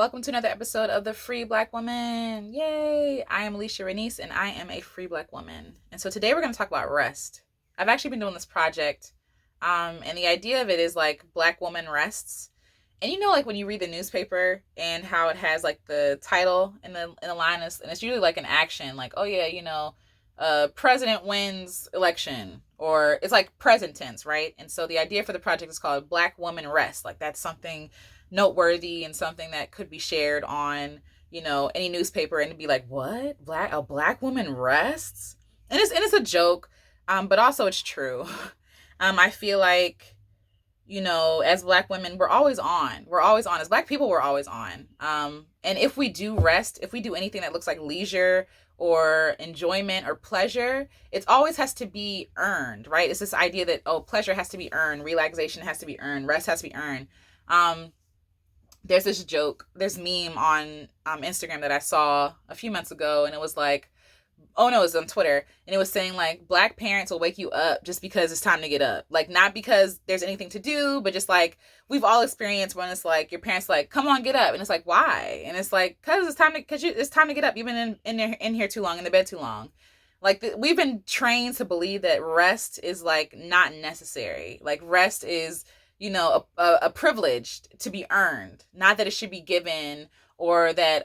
Welcome to another episode of The Free Black Woman. Yay! I am Alicia Renice and I am a free Black woman. And so today we're going to talk about rest. I've actually been doing this project, and the idea of it is like Black woman rests. And like when you read the newspaper and how it has like the title in the line is, and it's usually like an action, like, oh yeah, president wins election, or it's like present tense, right? And so the idea for the project is called Black Woman Rest. Like that's something noteworthy and something that could be shared on, any newspaper and be like, what? A black woman rests? And it's a joke, but also it's true. I feel like, as Black women, we're always on. We're always on. As Black people, we're always on. And if we do rest, if we do anything that looks like leisure or enjoyment or pleasure, it always has to be earned, right? It's this idea that, oh, pleasure has to be earned, relaxation has to be earned, rest has to be earned. There's this meme on Instagram that I saw a few months ago, and it was like, oh no, it was on Twitter, and it was saying like Black parents will wake you up just because it's time to get up. Like not because there's anything to do, but just like we've all experienced when it's like your parents like, come on, get up, and it's like, why? And it's like, it's time to get up. You've been in here too long, in the bed too long. Like we've been trained to believe that rest is like not necessary. Like rest is a privilege to be earned, not that it should be given, or that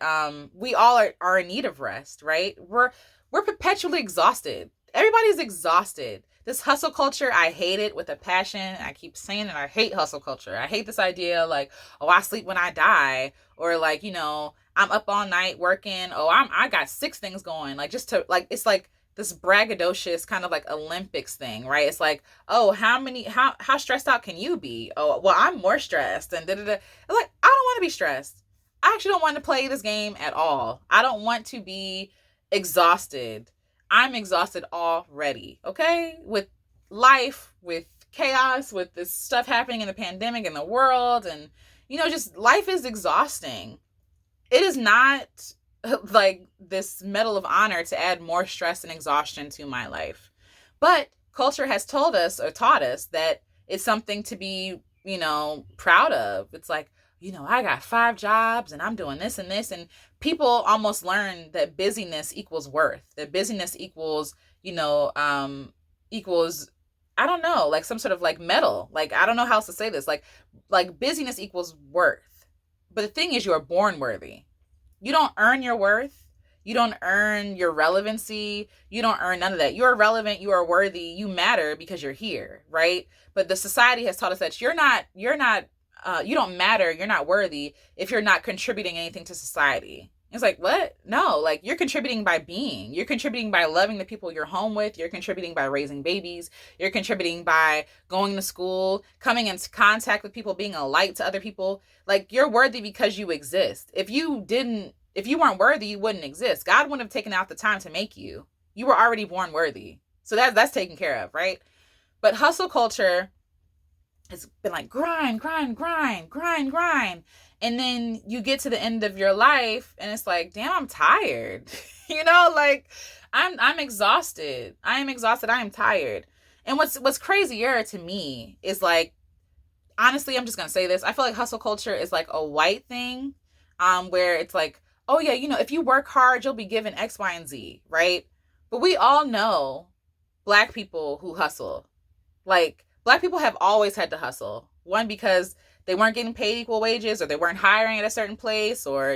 we all are in need of rest, right? We're perpetually exhausted. Everybody's exhausted. This hustle culture, I hate it with a passion. I keep saying it. I hate hustle culture. I hate this idea like, oh, I sleep when I die, or like, I'm up all night working. Oh, I got 6 things going. Like just to like, it's like this braggadocious kind of like Olympics thing, right? It's like, oh, how stressed out can you be? Oh, well, I'm more stressed, and da da da. Like, I don't want to be stressed. I actually don't want to play this game at all. I don't want to be exhausted. I'm exhausted already, okay? With life, with chaos, with this stuff happening in the pandemic in the world, and just life is exhausting. It is not like this medal of honor to add more stress and exhaustion to my life. But culture has told us or taught us that it's something to be, proud of. It's like, I got 5 jobs and I'm doing this and this. And people almost learn that busyness equals worth, that busyness equals, equals, I don't know, like some sort of like medal. Like, I don't know how else to say this. Like busyness equals worth. But the thing is, you are born worthy. You don't earn your worth. You don't earn your relevancy. You don't earn none of that. You're relevant. You are worthy. You matter because you're here, right? But the society has taught us that you don't matter. You're not worthy if you're not contributing anything to society. It's like, what? No, like you're contributing by being. You're contributing by loving the people you're home with. You're contributing by raising babies. You're contributing by going to school, coming into contact with people, being a light to other people. Like you're worthy because you exist. If you weren't worthy, you wouldn't exist. God wouldn't have taken out the time to make you. You were already born worthy. So that's taken care of, right? But hustle culture has been like grind, grind, grind, grind, grind. And then you get to the end of your life and it's like, damn, I'm tired. Like I'm exhausted. I am exhausted. I am tired. And what's crazier to me is like, honestly, I'm just going to say this. I feel like hustle culture is like a white thing, where it's like, oh yeah, if you work hard, you'll be given X, Y, and Z, right? But we all know Black people who hustle. Like Black people have always had to hustle. One, because they weren't getting paid equal wages, or they weren't hiring at a certain place, or,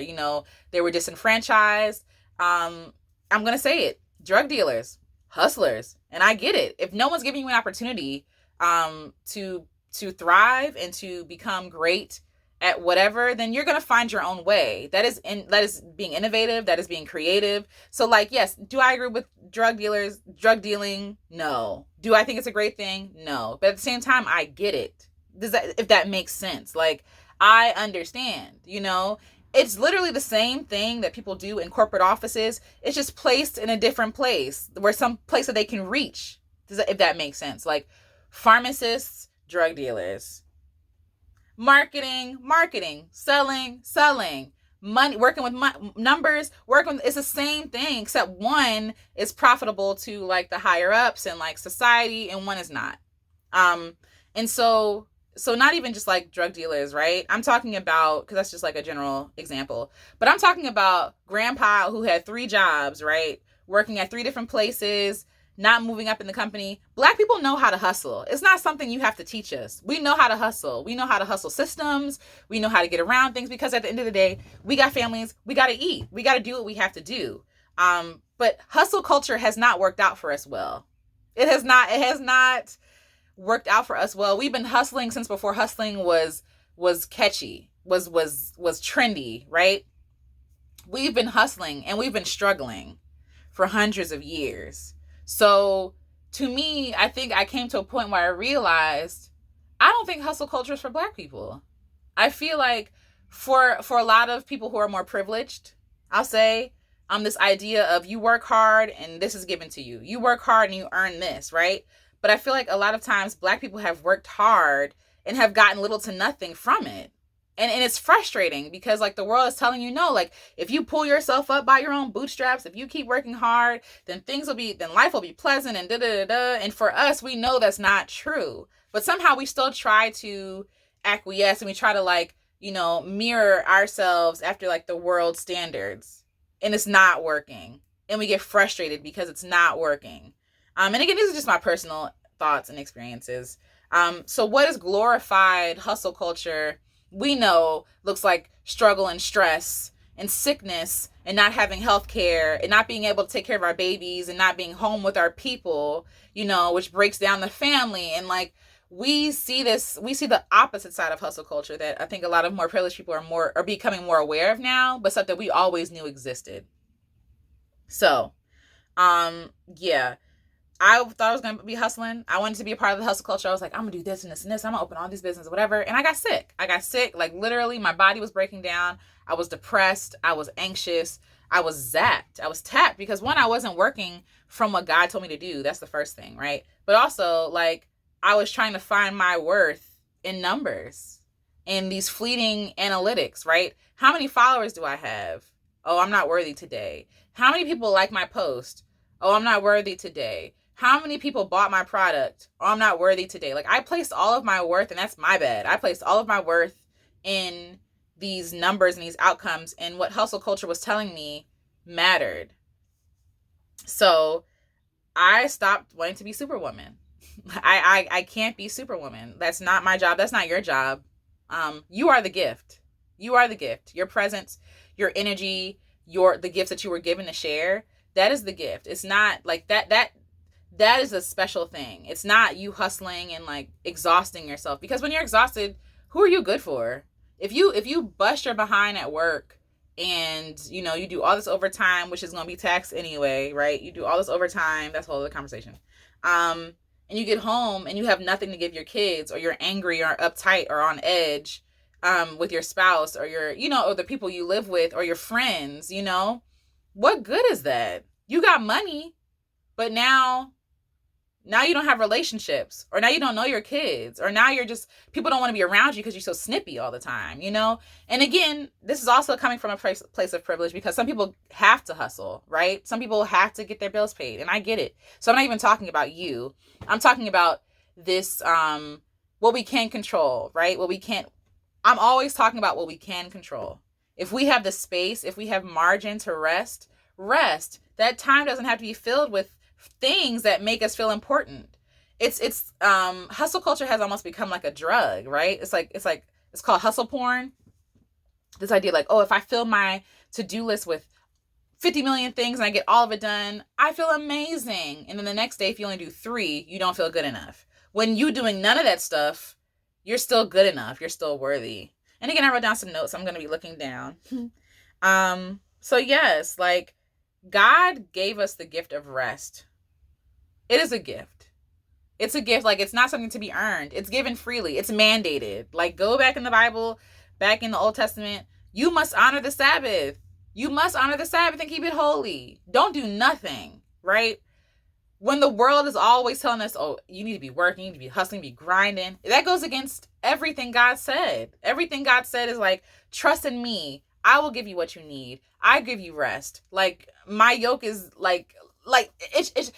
they were disenfranchised. I'm going to say it. Drug dealers, hustlers. And I get it. If no one's giving you an opportunity to thrive and to become great at whatever, then you're going to find your own way. That is being innovative. That is being creative. So like, yes, do I agree with drug dealing? No. Do I think it's a great thing? No. But at the same time, I get it. If that makes sense. Like, I understand, it's literally the same thing that people do in corporate offices. It's just placed in a different place, where some place that they can reach. If that makes sense. Like pharmacists, drug dealers, marketing, selling, money, working with numbers, it's the same thing, except one is profitable to like the higher ups and like society, and one is not. And so so not even just like drug dealers, right? I'm talking about, because that's just like a general example, but I'm talking about grandpa who had 3 jobs, right? Working at 3 different places, not moving up in the company. Black people know how to hustle. It's not something you have to teach us. We know how to hustle. We know how to hustle systems. We know how to get around things, because at the end of the day, we got families. We got to eat. We got to do what we have to do. But hustle culture has not worked out for us well. It has not worked out for us well. We've been hustling since before hustling was catchy, was trendy, right? We've been hustling and we've been struggling for hundreds of years. So to me, I think I came to a point where I realized I don't think hustle culture is for Black people. I feel like for a lot of people who are more privileged, I'll say, this idea of you work hard and this is given to you. You work hard and you earn this, right? But I feel like a lot of times Black people have worked hard and have gotten little to nothing from it. And it's frustrating, because like the world is telling you, no, like if you pull yourself up by your own bootstraps, if you keep working hard, then life will be pleasant and da da da da. And for us, we know that's not true. But somehow we still try to acquiesce, and we try to like, mirror ourselves after like the world standards. And it's not working. And we get frustrated because it's not working. And again, these are just my personal thoughts and experiences. So what is glorified hustle culture? We know looks like struggle and stress and sickness and not having health care and not being able to take care of our babies and not being home with our people, which breaks down the family. And like, we see the opposite side of hustle culture that I think a lot of more privileged people are becoming more aware of now, but stuff that we always knew existed. So, yeah. I thought I was going to be hustling. I wanted to be a part of the hustle culture. I was like, I'm going to do this and this and this. I'm going to open all these businesses, whatever. And I got sick. Like literally my body was breaking down. I was depressed. I was anxious. I was zapped. I was tapped because one, I wasn't working from what God told me to do. That's the first thing, right? But also like I was trying to find my worth in numbers, in these fleeting analytics, right? How many followers do I have? Oh, I'm not worthy today. How many people like my post? Oh, I'm not worthy today. How many people bought my product? Oh, I'm not worthy today. Like I placed all of my worth, and that's my bad. I placed all of my worth in these numbers and these outcomes, and what hustle culture was telling me mattered. So I stopped wanting to be Superwoman. I can't be Superwoman. That's not my job. That's not your job. You are the gift. You are the gift. Your presence, your energy, the gifts that you were given to share. That is the gift. It's not like that is a special thing. It's not you hustling and like exhausting yourself, because when you're exhausted, who are you good for? If you bust your behind at work and you do all this overtime, which is going to be taxed anyway, right? You do all this overtime, that's a whole other conversation. And you get home and you have nothing to give your kids, or you're angry or uptight or on edge with your spouse or or the people you live with or your friends, what good is that? You got money, but now you don't have relationships, or now you don't know your kids, or now people don't want to be around you because you're so snippy all the time, And again, this is also coming from a place of privilege, because some people have to hustle, right? Some people have to get their bills paid, and I get it. So I'm not even talking about you. I'm talking about this, what we can control, right? I'm always talking about what we can control. If we have the space, if we have margin to rest. That time doesn't have to be filled with things that make us feel important. It's hustle culture has almost become like a drug, right? It's called hustle porn. This idea like, oh, if I fill my to-do list with 50 million things and I get all of it done, I feel amazing. And then the next day, if you only do 3, you don't feel good enough. When you doing none of that stuff, you're still good enough. You're still worthy. And again, I wrote down some notes. I'm going to be looking down. So yes, like God gave us the gift of rest. It is a gift. It's a gift. Like, it's not something to be earned. It's given freely. It's mandated. Like, go back in the Bible, back in the Old Testament. You must honor the Sabbath. You must honor the Sabbath and keep it holy. Don't do nothing, right? When the world is always telling us, oh, you need to be working, you need to be hustling, be grinding. That goes against everything God said. Everything God said is like, trust in me. I will give you what you need. I give you rest. Like, my yoke is like it's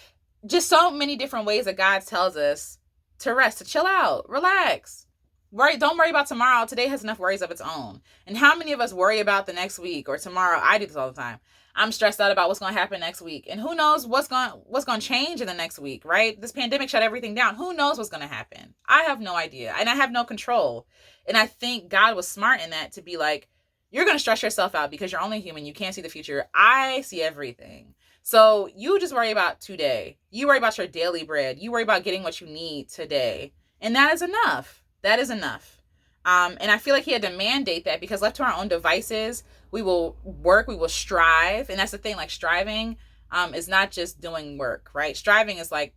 just so many different ways that God tells us to rest, to chill out, relax. Don't worry about tomorrow. Today has enough worries of its own. And how many of us worry about the next week or tomorrow? I do this all the time. I'm stressed out about what's going to happen next week. And who knows what's going to change in the next week, right? This pandemic shut everything down. Who knows what's going to happen? I have no idea. And I have no control. And I think God was smart in that to be like, you're going to stress yourself out because you're only human. You can't see the future. I see everything. So you just worry about today. You worry about your daily bread. You worry about getting what you need today. And that is enough. That is enough. And I feel like he had to mandate that because left to our own devices, we will work, we will strive. And that's the thing, like striving is not just doing work, right? Striving is like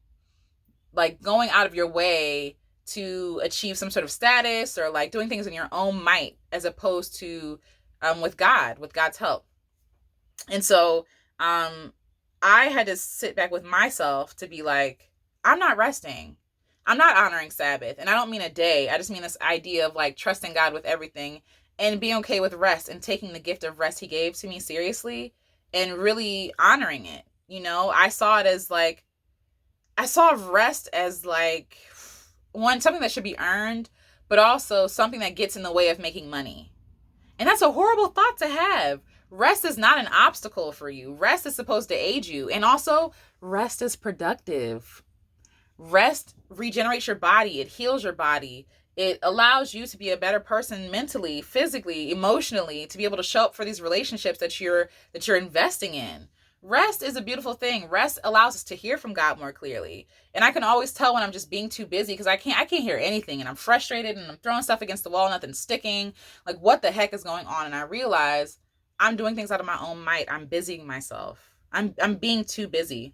going out of your way to achieve some sort of status or like doing things in your own might as opposed to with God's help. And so I had to sit back with myself to be like, I'm not resting. I'm not honoring Sabbath. And I don't mean a day. I just mean this idea of like trusting God with everything and being okay with rest and taking the gift of rest he gave to me seriously and really honoring it. You know, I saw rest as like something that should be earned, but also something that gets in the way of making money. And that's a horrible thought to have. Rest is not an obstacle for you. Rest is supposed to aid you. And also, rest is productive. Rest regenerates your body. It heals your body. It allows you to be a better person mentally, physically, emotionally, to be able to show up for these relationships that you're investing in. Rest is a beautiful thing. Rest allows us to hear from God more clearly. And I can always tell when I'm just being too busy because I can't hear anything and I'm frustrated and I'm throwing stuff against the wall, nothing's sticking. Like, what the heck is going on? And I realize I'm doing things out of my own might. I'm busying myself. I'm being too busy.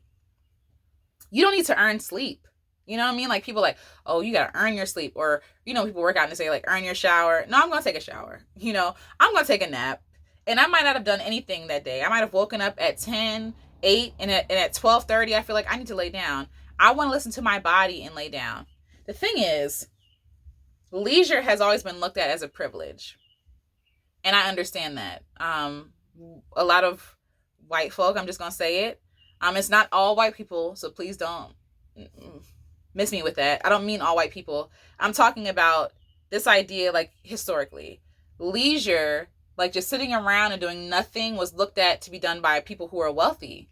You don't need to earn sleep. You know what I mean? Like people like, oh, you got to earn your sleep. Or, you know, people work out and they say like, earn your shower. No, I'm going to take a shower. You know, I'm going to take a nap. And I might not have done anything that day. I might have woken up at 10, 8, and at 12:30, I feel like I need to lay down. I want to listen to my body and lay down. The thing is, leisure has always been looked at as a privilege. And I understand that. A lot of white folk, I'm just going to say it. It's not all white people, so please don't miss me with that. I don't mean all white people. I'm talking about this idea, like historically. Leisure, like just sitting around and doing nothing, was looked at to be done by people who are wealthy.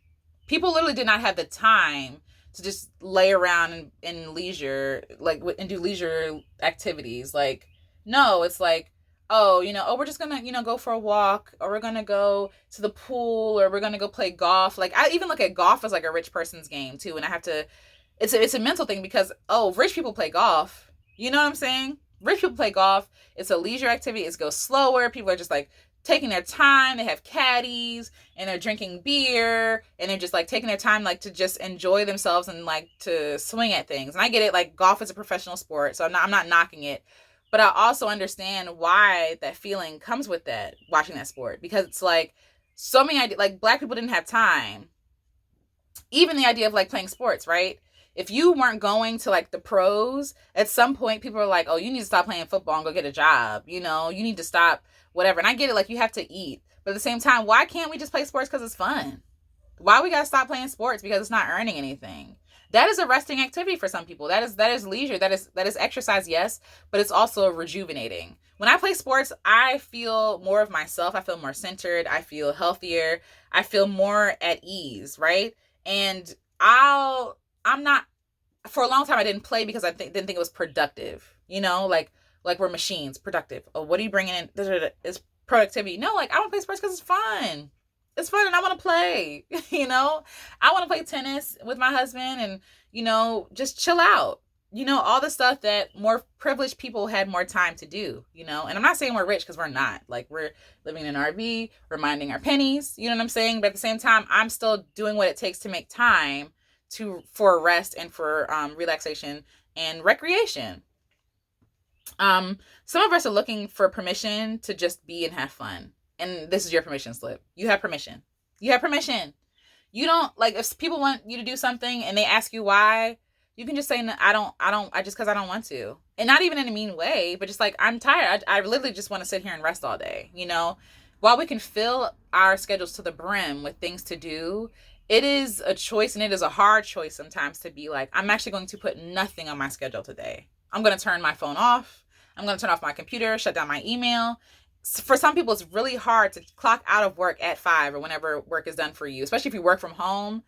People literally did not have the time to just lay around in leisure, like, and do leisure activities. Like, no, it's like, oh, we're just gonna, go for a walk, or we're gonna go to the pool, or we're gonna go play golf. Like, I even look at golf as like a rich person's game too, and I have to, it's a mental thing because, oh, rich people play golf. You know what I'm saying? Rich people play golf. It's a leisure activity. It goes slower. People are just like taking their time. They have caddies and they're drinking beer and they're just like taking their time, like to just enjoy themselves and like to swing at things. And I get it. Like, golf is a professional sport, so I'm not knocking it. But I also understand why that feeling comes with that, watching that sport, because it's like so many ideas, like Black people didn't have time. Even the idea of like playing sports, right? If you weren't going to like the pros, at some point people are like, oh, you need to stop playing football and go get a job. You need to stop whatever. And I get it. Like, you have to eat. But at the same time, why can't we just play sports because it's fun? Why we got to stop playing sports because it's not earning anything? That is a resting activity for some people. That is leisure. That is exercise, yes, but it's also rejuvenating. When I play sports, I feel more of myself. I feel more centered. I feel healthier. I feel more at ease, right? And I'm not, for a long time I didn't play because I didn't think it was productive. Like we're machines, productive. Oh, what are you bringing in? It's productivity. No, like, I want to play sports because it's fun. It's fun and I want to play. I want to play tennis with my husband and, just chill out. All the stuff that more privileged people had more time to do, and I'm not saying we're rich because we're not. Like, we're living in an RV, we're minding our pennies, you know what I'm saying? But at the same time, I'm still doing what it takes to make time for rest and for relaxation and recreation. Some of us are looking for permission to just be and have fun. And this is your permission slip. You have permission. You have permission. You don't, like, if people want you to do something and they ask you why, you can just say, no, because I don't want to. And not even in a mean way, but just like, I'm tired. I literally just want to sit here and rest all day. While we can fill our schedules to the brim with things to do, it is a choice, and it is a hard choice sometimes to be like, I'm actually going to put nothing on my schedule today. I'm going to turn my phone off. I'm going to turn off my computer, shut down my email. For some people, it's really hard to clock out of work at 5 or whenever work is done for you, especially if you work from home.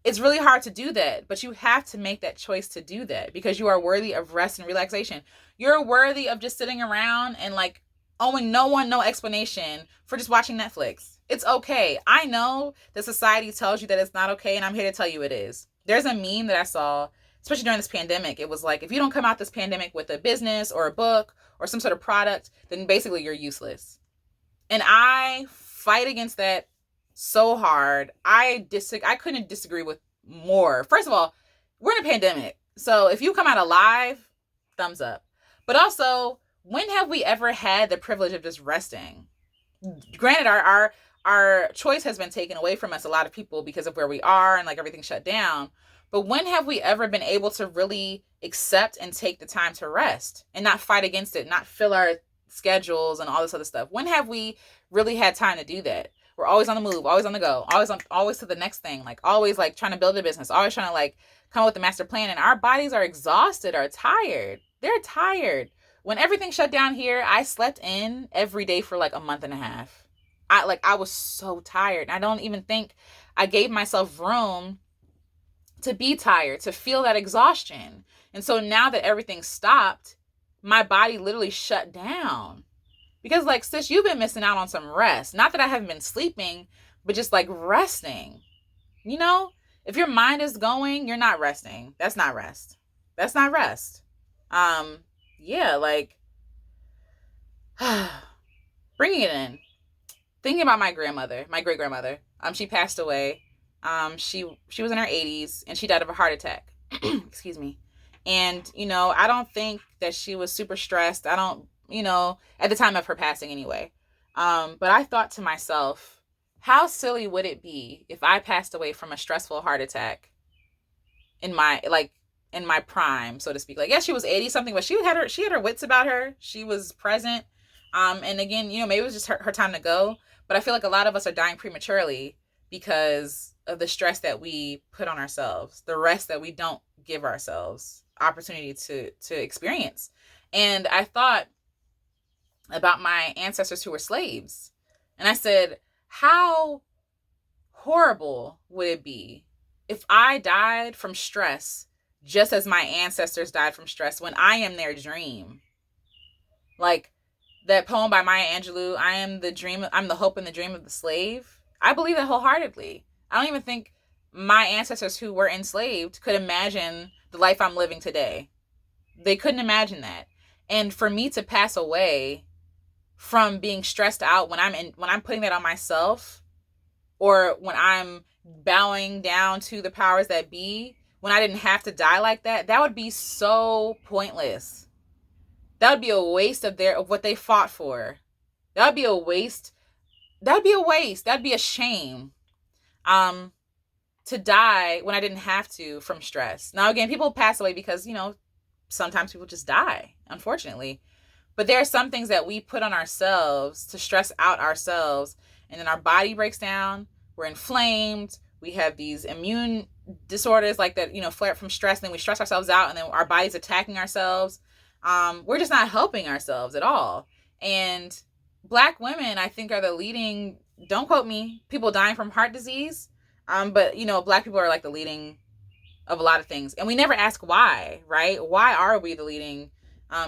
It's really hard to do that, but you have to make that choice to do that because you are worthy of rest and relaxation. You're worthy of just sitting around and like owing no one no explanation for just watching Netflix. It's okay. I know that society tells you that it's not okay, and I'm here to tell you it is. There's a meme that I saw, especially during this pandemic. It was like, if you don't come out this pandemic with a business or a book or some sort of product, then basically you're useless. And I fight against that so hard. I couldn't disagree with more. First of all, we're in a pandemic. So if you come out alive, thumbs up. But also, when have we ever had the privilege of just resting? Granted, our choice has been taken away from us, a lot of people, because of where we are and like everything shut down. But when have we ever been able to really accept and take the time to rest and not fight against it, not fill our schedules and all this other stuff? When have we really had time to do that? We're always on the move, always on the go, always to the next thing, like always like trying to build a business, always trying to like come up with a master plan, and our bodies are exhausted, are tired. They're tired. When everything shut down here, I slept in every day for like a month and a half. I was so tired. I don't even think I gave myself room to be tired, to feel that exhaustion. And so now that everything stopped, my body literally shut down. Because like, sis, you've been missing out on some rest. Not that I haven't been sleeping, but just like resting. You know, if your mind is going, you're not resting. That's not rest. That's not rest. Yeah, like bringing it in. Thinking about my grandmother, my great grandmother. She passed away. She was in her 80s and she died of a heart attack. Excuse me. And, you know, I don't think that she was super stressed. I don't, you know, at the time of her passing anyway. But I thought to myself, how silly would it be if I passed away from a stressful heart attack in my prime, so to speak? Like, yes, she was 80 something, but she had her wits about her. She was present. And again, you know, maybe it was just her time to go. But I feel like a lot of us are dying prematurely because of the stress that we put on ourselves, the rest that we don't give ourselves opportunity to experience. And I thought about my ancestors who were slaves. And I said, how horrible would it be if I died from stress just as my ancestors died from stress when I am their dream? Like that poem by Maya Angelou, I'm the hope and the dream of the slave. I believe that wholeheartedly. I don't even think my ancestors who were enslaved could imagine the life I'm living today. They couldn't imagine that. And for me to pass away from being stressed out when I'm putting that on myself, or when I'm bowing down to the powers that be, when I didn't have to die like that, that would be so pointless. That would be a waste of what they fought for. That would be a waste. That'd be a waste. That'd be a shame. To die when I didn't have to from stress. Now, again, people pass away because, you know, sometimes people just die, unfortunately. But there are some things that we put on ourselves to stress out ourselves, and then our body breaks down. We're inflamed. We have these immune disorders like that, you know, flare up from stress. And then we stress ourselves out, and then our body's attacking ourselves. We're just not helping ourselves at all. And Black women, I think, are the leading, don't quote me, people dying from heart disease. But, you know, Black people are like the leading of a lot of things. And we never ask why, right? Why are we the leading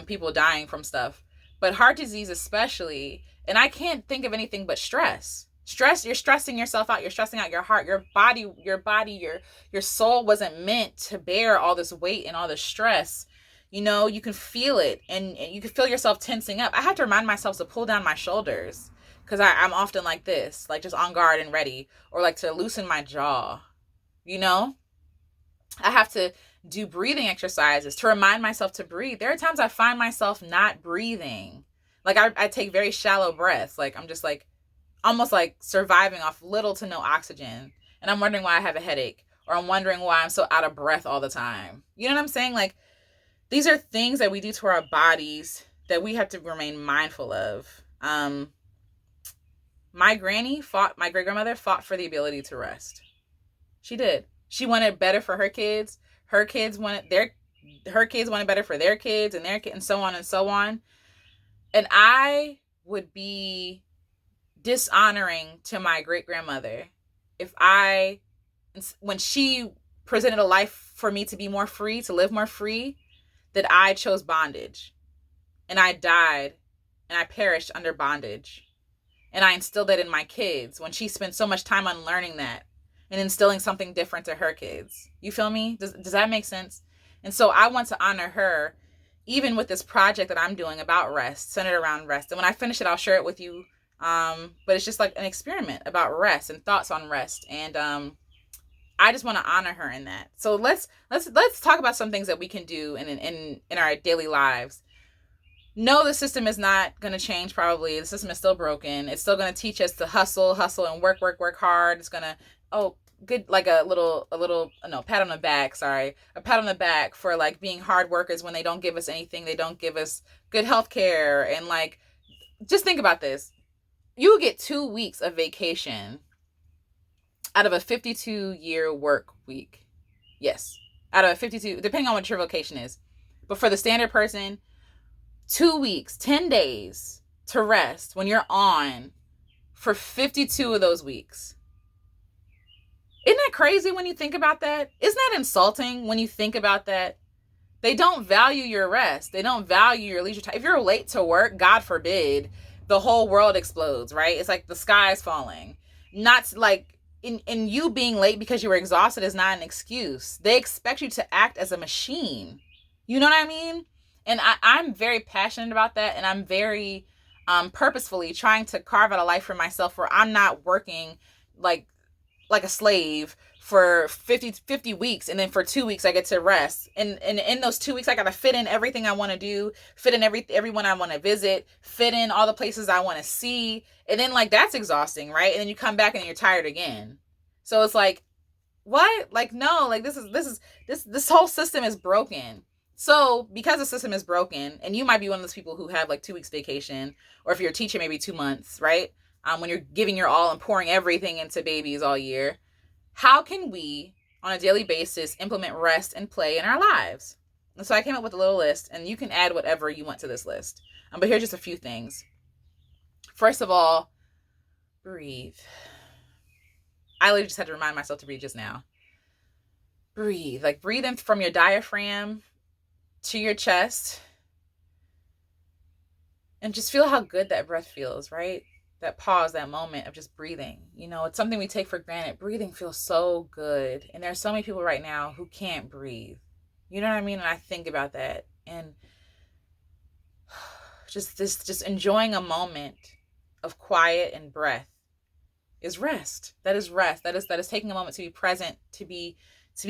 people dying from stuff? But heart disease especially, and I can't think of anything but stress. Stress, you're stressing yourself out. You're stressing out your heart. Your body, your soul wasn't meant to bear all this weight and all this stress. You know, you can feel it, and you can feel yourself tensing up. I have to remind myself to pull down my shoulders, because I'm often like this, like just on guard and ready, or like to loosen my jaw. You know, I have to do breathing exercises to remind myself to breathe. There are times I find myself not breathing. Like I take very shallow breaths. Like I'm just like almost like surviving off little to no oxygen. And I'm wondering why I have a headache, or I'm wondering why I'm so out of breath all the time. You know what I'm saying? Like, these are things that we do to our bodies that we have to remain mindful of. My great grandmother fought for the ability to rest. She did. She wanted better for her kids. Her kids wanted better for their kids and their kids, and so on and so on. And I would be dishonoring to my great grandmother if when she presented a life for me to be more free, to live more free, that I chose bondage and I died and I perished under bondage. And I instilled that in my kids when she spent so much time unlearning that and instilling something different to her kids. You feel me? Does that make sense? And so I want to honor her even with this project that I'm doing about rest, centered around rest. And when I finish it, I'll share it with you. But it's just like an experiment about rest and thoughts on rest. And I just want to honor her in that. So let's talk about some things that we can do in our daily lives. No, the system is not going to change. Probably the system is still broken. It's still going to teach us to hustle and work hard. It's going to, good, like a little no, pat on the back. Sorry, a pat on the back for like being hard workers when they don't give us anything. They don't give us good health care. And like, just think about this. You get 2 weeks of vacation out of a 52-year work week. Yes, out of a 52, depending on what your vocation is. But for the standard person, 2 weeks, 10 days to rest when you're on for 52 of those weeks. Isn't that crazy when you think about that? Isn't that insulting when you think about that? They don't value your rest. They don't value your leisure time. If you're late to work, God forbid, the whole world explodes, right? It's like the sky's falling. Not like in you being late because you were exhausted is not an excuse. They expect you to act as a machine. You know what I mean? And I'm very passionate about that. And I'm very purposefully trying to carve out a life for myself where I'm not working like a slave for 50 weeks. And then for 2 weeks, I get to rest. And in those 2 weeks, I got to fit in everything I want to do, fit in everyone I want to visit, fit in all the places I want to see. And then like, that's exhausting, right? And then you come back and you're tired again. So it's like, what? Like, no, like this whole system is broken. So because the system is broken, and you might be one of those people who have like 2 weeks vacation, or if you're a teacher, maybe 2 months, right? When you're giving your all and pouring everything into babies all year, how can we, on a daily basis, implement rest and play in our lives? And so I came up with a little list, and you can add whatever you want to this list. But here's just a few things. First of all, breathe. I literally just had to remind myself to breathe just now. Breathe. Like, breathe in from your diaphragm to your chest. And just feel how good that breath feels, right? That pause, that moment of just breathing. You know, it's something we take for granted. Breathing feels so good. And there's so many people right now who can't breathe. You know what I mean? And I think about that. And just enjoying a moment of quiet and breath is rest. That is rest. That is taking a moment to be present, to be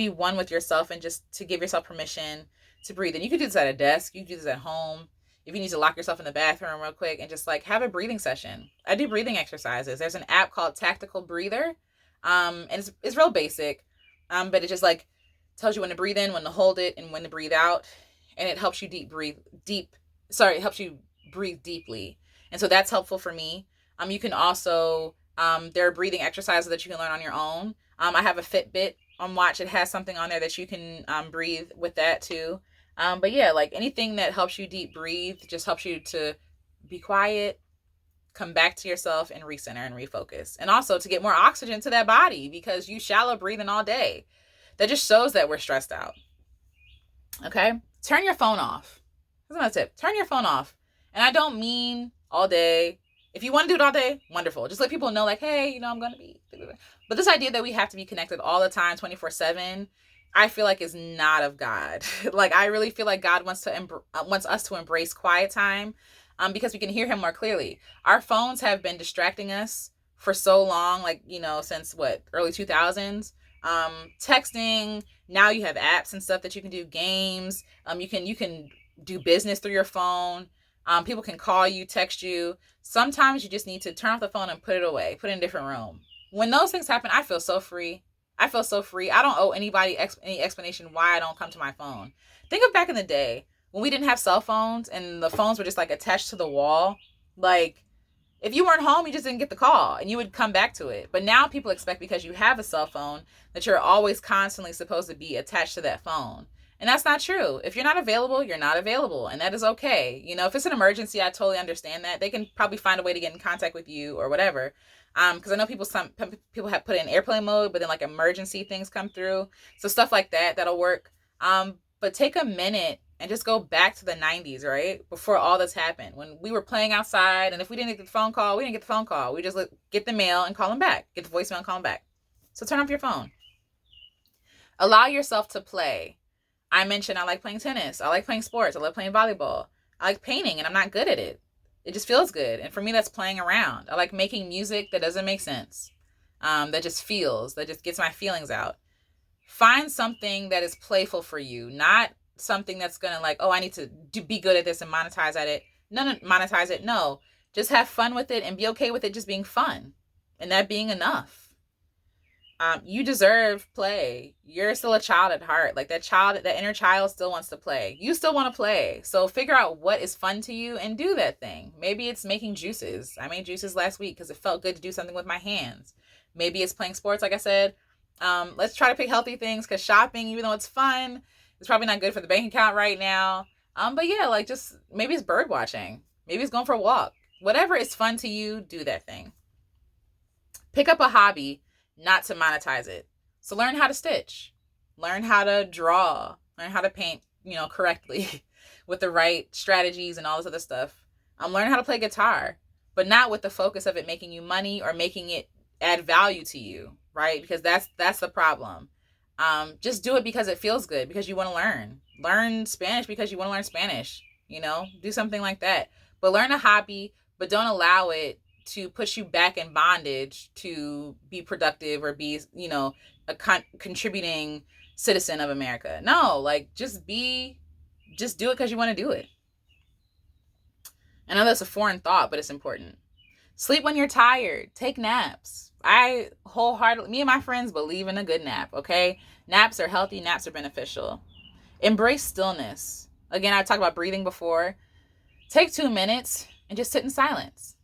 one with yourself, and just to give yourself permission to breathe. And you can do this at a desk. You can do this at home. If you need to lock yourself in the bathroom real quick and just like have a breathing session. I do breathing exercises. There's an app called Tactical Breather. And it's real basic. But it just like tells you when to breathe in, when to hold it, and when to breathe out. And it helps you it helps you breathe deeply. And so that's helpful for me. You can also, there are breathing exercises that you can learn on your own. I have a Fitbit on watch. It has something on there that you can breathe with that too. But yeah, like anything that helps you deep breathe, just helps you to be quiet, come back to yourself, and recenter and refocus. And also to get more oxygen to that body, because you shallow breathing all day. That just shows that we're stressed out. Okay? Turn your phone off. That's my tip. Turn your phone off. And I don't mean all day. If you want to do it all day, wonderful. Just let people know like, hey, I'm going to be. But this idea that we have to be connected all the time, 24/7, I feel like is not of God. Like, I really feel like God wants us to embrace quiet time, because we can hear him more clearly. Our phones have been distracting us for so long, like, since early 2000s. Texting, now you have apps and stuff that you can do, games. You can do business through your phone. People can call you, text you. Sometimes you just need to turn off the phone and put it away, put it in a different room. When those things happen, I feel so free. I don't owe anybody any explanation why I don't come to my phone. Think of back in the day when we didn't have cell phones and the phones were just like attached to the wall. Like, if you weren't home, you just didn't get the call and you would come back to it. But now people expect, because you have a cell phone, that you're always constantly supposed to be attached to that phone. And that's not true. If you're not available, you're not available. And that is okay. If it's an emergency, I totally understand that. They can probably find a way to get in contact with you or whatever. Because I know some people have put it in airplane mode, but then like emergency things come through. So stuff like that'll work. But take a minute and just go back to the 90s, right? Before all this happened. When we were playing outside, and if we didn't get the phone call, we didn't get the phone call. We just get the mail and call them back. Get the voicemail and call them back. So turn off your phone. Allow yourself to play. I mentioned I like playing tennis. I like playing sports. I love playing volleyball. I like painting, and I'm not good at it. It just feels good. And for me, that's playing around. I like making music that doesn't make sense, that just gets my feelings out. Find something that is playful for you, not something that's going to I need to be good at this and monetize at it. No, monetize it. No, just have fun with it and be okay with it just being fun and that being enough. You deserve play. You're still a child at heart. Like that inner child still wants to play. You still want to play. So figure out what is fun to you and do that thing. Maybe it's making juices. I made juices last week because it felt good to do something with my hands. Maybe it's playing sports, like I said. Let's try to pick healthy things because shopping, even though it's fun, it's probably not good for the bank account right now. But yeah, just maybe it's bird watching. Maybe it's going for a walk. Whatever is fun to you, do that thing. Pick up a hobby, not to monetize it. So learn how to stitch, learn how to draw, learn how to paint, correctly with the right strategies and all this other stuff. Learn how to play guitar, but not with the focus of it making you money or making it add value to you, right? Because that's the problem. Just do it because it feels good, because you want to learn Spanish because you want to learn Spanish, do something like that. But learn a hobby, but don't allow it to push you back in bondage to be productive or be, a contributing citizen of America. No, just do it because you want to do it. I know that's a foreign thought, but it's important. Sleep when you're tired. Take naps. I wholeheartedly, me and my friends believe in a good nap, okay? Naps are healthy. Naps are beneficial. Embrace stillness. Again, I talked about breathing before. Take 2 minutes and just sit in silence.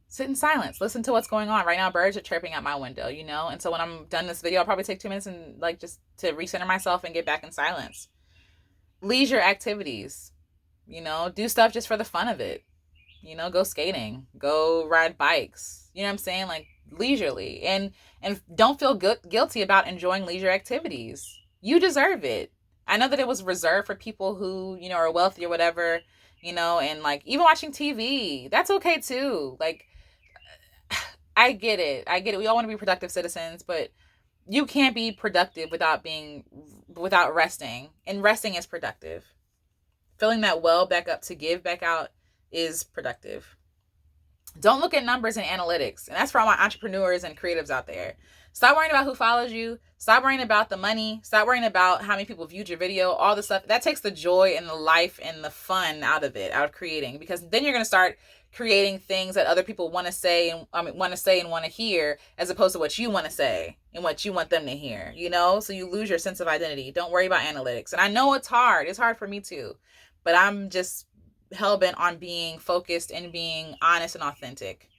Sit in silence. Listen to what's going on. Right now, birds are chirping out my window, And so when I'm done this video, I'll probably take 2 minutes and just to recenter myself and get back in silence. Leisure activities. Do stuff just for the fun of it. Go skating, go ride bikes. You know what I'm saying? Leisurely. And don't feel guilty about enjoying leisure activities. You deserve it. I know that it was reserved for people who, are wealthy or whatever, and even watching TV, that's okay too. I get it. We all want to be productive citizens, but you can't be productive without resting. And resting is productive. Filling that well back up to give back out is productive. Don't look at numbers and analytics. And that's for all my entrepreneurs and creatives out there. Stop worrying about who follows you. Stop worrying about the money. Stop worrying about how many people viewed your video, all the stuff. That takes the joy and the life and the fun out of creating, because then you're going to start creating things that other people want to say and want to hear, as opposed to what you want to say and what you want them to hear, So you lose your sense of identity. Don't worry about analytics. And I know it's hard. It's hard for me too, but I'm just hell-bent on being focused and being honest and authentic.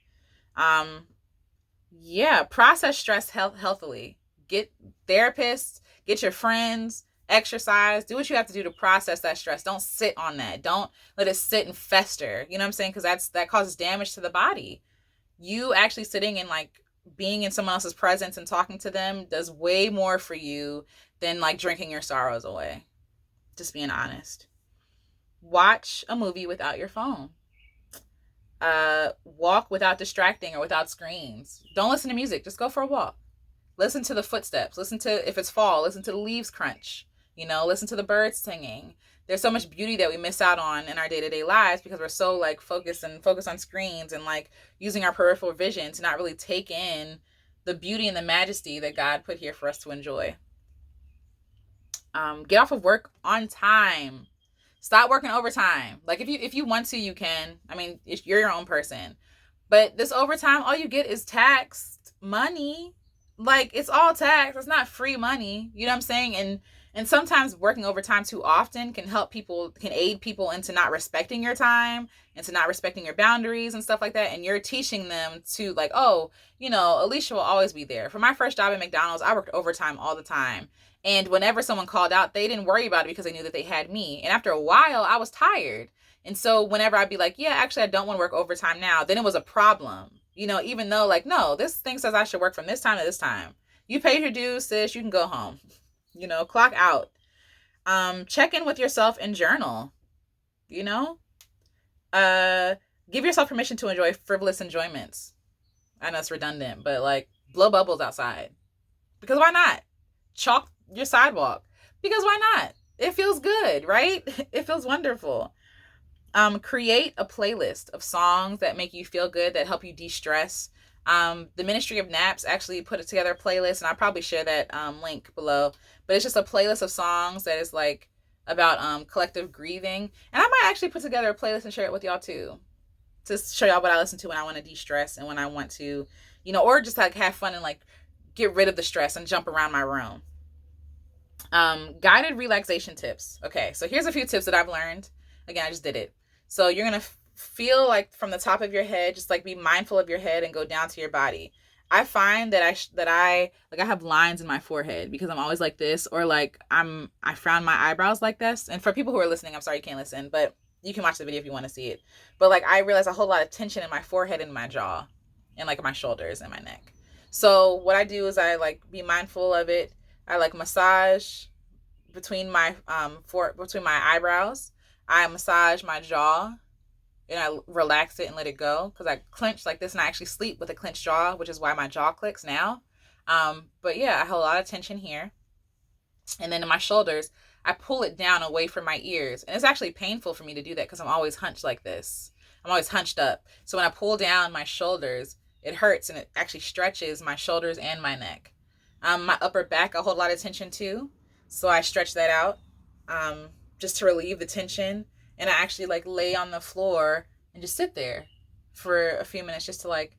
Process stress healthily. Get therapists, get your friends, exercise, do what you have to do to process that stress. Don't sit on that. Don't let it sit and fester. You know what I'm saying? Because that causes damage to the body. You actually sitting and being in someone else's presence and talking to them does way more for you than drinking your sorrows away. Just being honest. Watch a movie without your phone. Walk without distracting or without screens. Don't listen to music. Just go for a walk. Listen to the footsteps. Listen to, if it's fall, listen to the leaves crunch. Listen to the birds singing. There's so much beauty that we miss out on in our day-to-day lives because we're so focused on screens and using our peripheral vision to not really take in the beauty and the majesty that God put here for us to enjoy. Get off of work on time. Stop working overtime. If you want to, you can. You're your own person. But this overtime, all you get is taxed money. It's all taxed. It's not free money. You know what I'm saying? And sometimes working overtime too often can aid people into not respecting your time, into not respecting your boundaries and stuff like that. And you're teaching them to Alicia will always be there. For my first job at McDonald's, I worked overtime all the time. And whenever someone called out, they didn't worry about it because they knew that they had me. And after a while, I was tired. And so whenever I'd be like, yeah, actually, I don't want to work overtime now, then it was a problem. Even though, like, no, this thing says I should work from this time to this time. You paid your dues, sis, you can go home. Clock out. Check in with yourself and journal. you know Give yourself permission to enjoy frivolous enjoyments. I know it's redundant, but like blow bubbles outside, because why not? Chalk your sidewalk, because why not? It feels good, right? It feels wonderful. Create a playlist of songs that make you feel good, that help you de-stress. The Ministry of Naps actually put together a playlist, and I'll probably share that link below. But it's just a playlist of songs that is like about collective grieving. And I might actually put together a playlist and share it with y'all too, to show y'all what I listen to when I want to de-stress and when I want to, or just like have fun and like get rid of the stress and jump around my room. Guided relaxation tips. Okay, so here's a few tips that I've learned. Again, I just did it. So you're going to feel like from the top of your head, just like be mindful of your head and go down to your body. I find that I have lines in my forehead because I'm always like this, or like I frown my eyebrows like this. And for people who are listening, I'm sorry you can't listen, but you can watch the video if you want to see it. But like I realize a whole lot of tension in my forehead and my jaw and like my shoulders and my neck. So what I do is I like be mindful of it. I like massage between my eyebrows. I massage my jaw and I relax it and let it go, because I clench like this and I actually sleep with a clenched jaw, which is why my jaw clicks now. But yeah, I have a lot of tension here. And then in my shoulders, I pull it down away from my ears. And it's actually painful for me to do that because I'm always hunched like this. I'm always hunched up. So when I pull down my shoulders, it hurts and it actually stretches my shoulders and my neck. My upper back, I hold a lot of tension too. So I stretch that out just to relieve the tension. And I actually like lay on the floor and just sit there for a few minutes just to like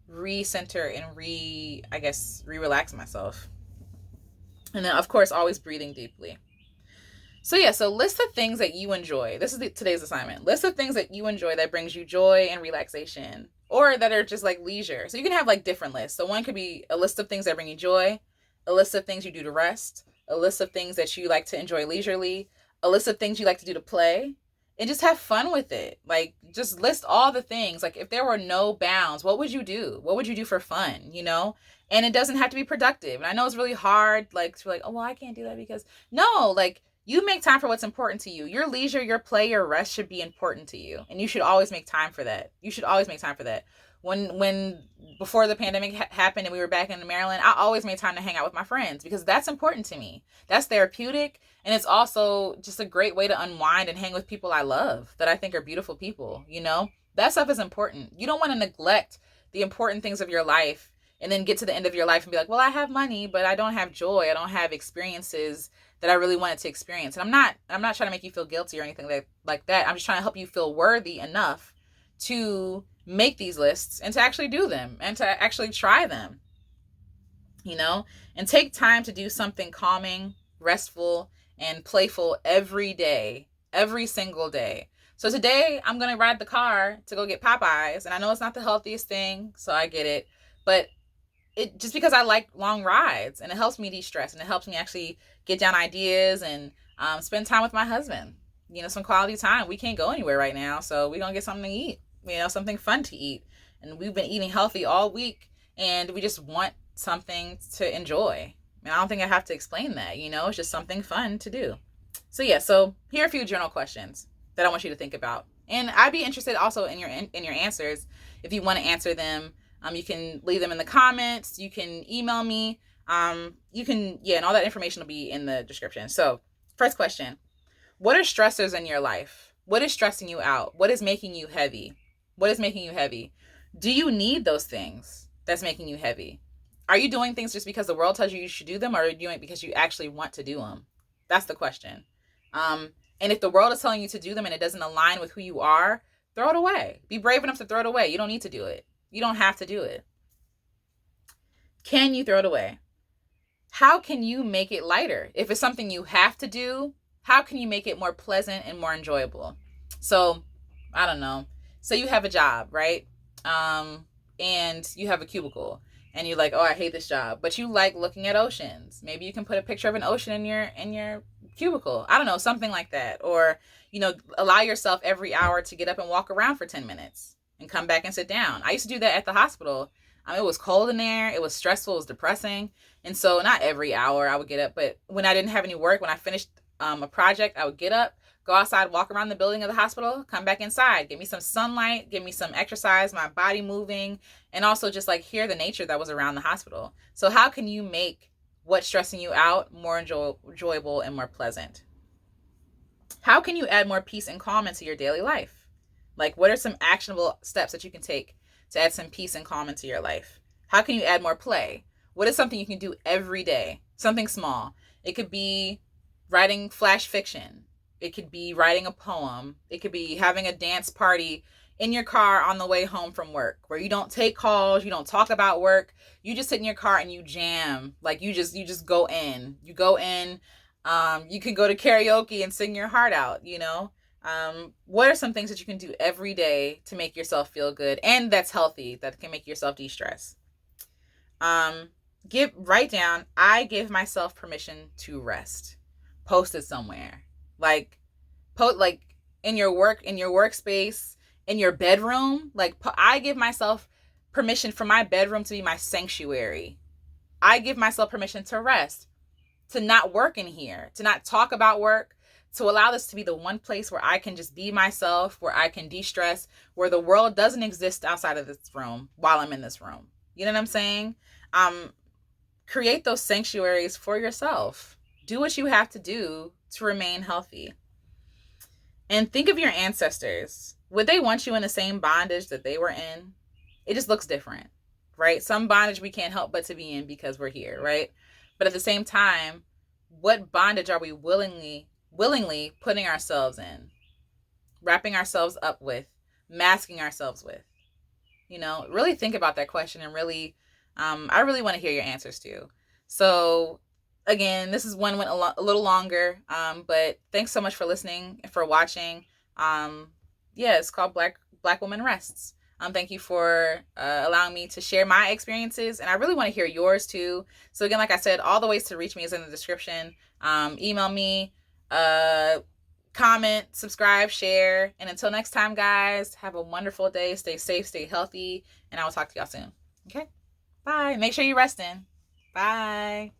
recenter and re-relax myself. And then of course, always breathing deeply. So yeah, so list the things that you enjoy. This is today's assignment. List the things that you enjoy that brings you joy and relaxation, or that are just like leisure. So you can have like different lists. So one could be a list of things that bring you joy, a list of things you do to rest, a list of things that you like to enjoy leisurely, a list of things you like to do to play, and just have fun with it. Like just list all the things. Like if there were no bounds, what would you do? What would you do for fun, And it doesn't have to be productive. And I know it's really hard, like to be like, oh, well, I can't do that because no, like you make time for what's important to you. Your leisure, your play, your rest should be important to you. And you should always make time for that. You should always make time for that. When before the pandemic happened and we were back in Maryland, I always made time to hang out with my friends because that's important to me. That's therapeutic. And it's also just a great way to unwind and hang with people I love, that I think are beautiful people. That stuff is important. You don't want to neglect the important things of your life and then get to the end of your life and be like, well, I have money, but I don't have joy. I don't have experiences that I really wanted to experience. And I'm not trying to make you feel guilty or anything like that. I'm just trying to help you feel worthy enough to make these lists and to actually do them and to actually try them, and take time to do something calming, restful, and playful every day, every single day. So today I'm going to ride the car to go get Popeyes. And I know it's not the healthiest thing, so I get it. But it just because I like long rides and it helps me de-stress and it helps me actually get down ideas and spend time with my husband, some quality time. We can't go anywhere right now. So we're going to get something to eat, something fun to eat. And we've been eating healthy all week and we just want something to enjoy. And I don't think I have to explain that, it's just something fun to do. So yeah, so here are a few journal questions that I want you to think about. And I'd be interested also in your answers. If you want to answer them, you can leave them in the comments. You can email me. And all that information will be in the description. So first question, what are stressors in your life? What is stressing you out? What is making you heavy? What is making you heavy? Do you need those things that's making you heavy? Are you doing things just because the world tells you should do them, or are you doing it because you actually want to do them? That's the question. And if the world is telling you to do them and it doesn't align with who you are, throw it away. Be brave enough to throw it away. You don't need to do it. You don't have to do it. Can you throw it away? How can you make it lighter? If it's something you have to do, how can you make it more pleasant and more enjoyable? So, I don't know. So you have a job, right? and you have a cubicle and you're like, oh, I hate this job, but you like looking at oceans. Maybe you can put a picture of an ocean in your cubicle. I don't know, something like that. Or, allow yourself every hour to get up and walk around for 10 minutes and come back and sit down. I used to do that at the hospital. It was cold in there. It was stressful. It was depressing. And so not every hour I would get up, but when I didn't have any work, when I finished a project, I would get up, go outside, walk around the building of the hospital, come back inside, get me some sunlight, get me some exercise, my body moving, and also just like hear the nature that was around the hospital. So how can you make what's stressing you out more enjoyable and more pleasant? How can you add more peace and calm into your daily life? Like, what are some actionable steps that you can take to add some peace and calm into your life? How can you add more play? What is something you can do every day? Something small. It could be writing flash fiction. It could be writing a poem. It could be having a dance party in your car on the way home from work, where you don't take calls, you don't talk about work. You just sit in your car and you jam. Like you just go in. You go in. You can go to karaoke and sing your heart out, what are some things that you can do every day to make yourself feel good and that's healthy, that can make yourself de-stress? Write down, I give myself permission to rest. Post it somewhere. Like in your workspace, in your bedroom. Like, I give myself permission for my bedroom to be my sanctuary. I give myself permission to rest, to not work in here, to not talk about work, to allow this to be the one place where I can just be myself, where I can de-stress, where the world doesn't exist outside of this room while I'm in this room. You know what I'm saying? Create those sanctuaries for yourself. Do what you have to do to remain healthy. And think of your ancestors. Would they want you in the same bondage that they were in? It just looks different, right? Some bondage we can't help but to be in because we're here, right? But at the same time, what bondage are we willingly putting ourselves in, wrapping ourselves up with, masking ourselves with? Really think about that question, and really, I really want to hear your answers too. So again, this is one went a little longer, but thanks so much for listening and for watching. It's called Black Woman Rests. Thank you for allowing me to share my experiences, and I really want to hear yours too. So again, like I said, all the ways to reach me is in the description. Email me, comment, subscribe, share, and until next time, guys, have a wonderful day. Stay safe, stay healthy, and I will talk to y'all soon. Okay, bye. Make sure you're resting. Bye.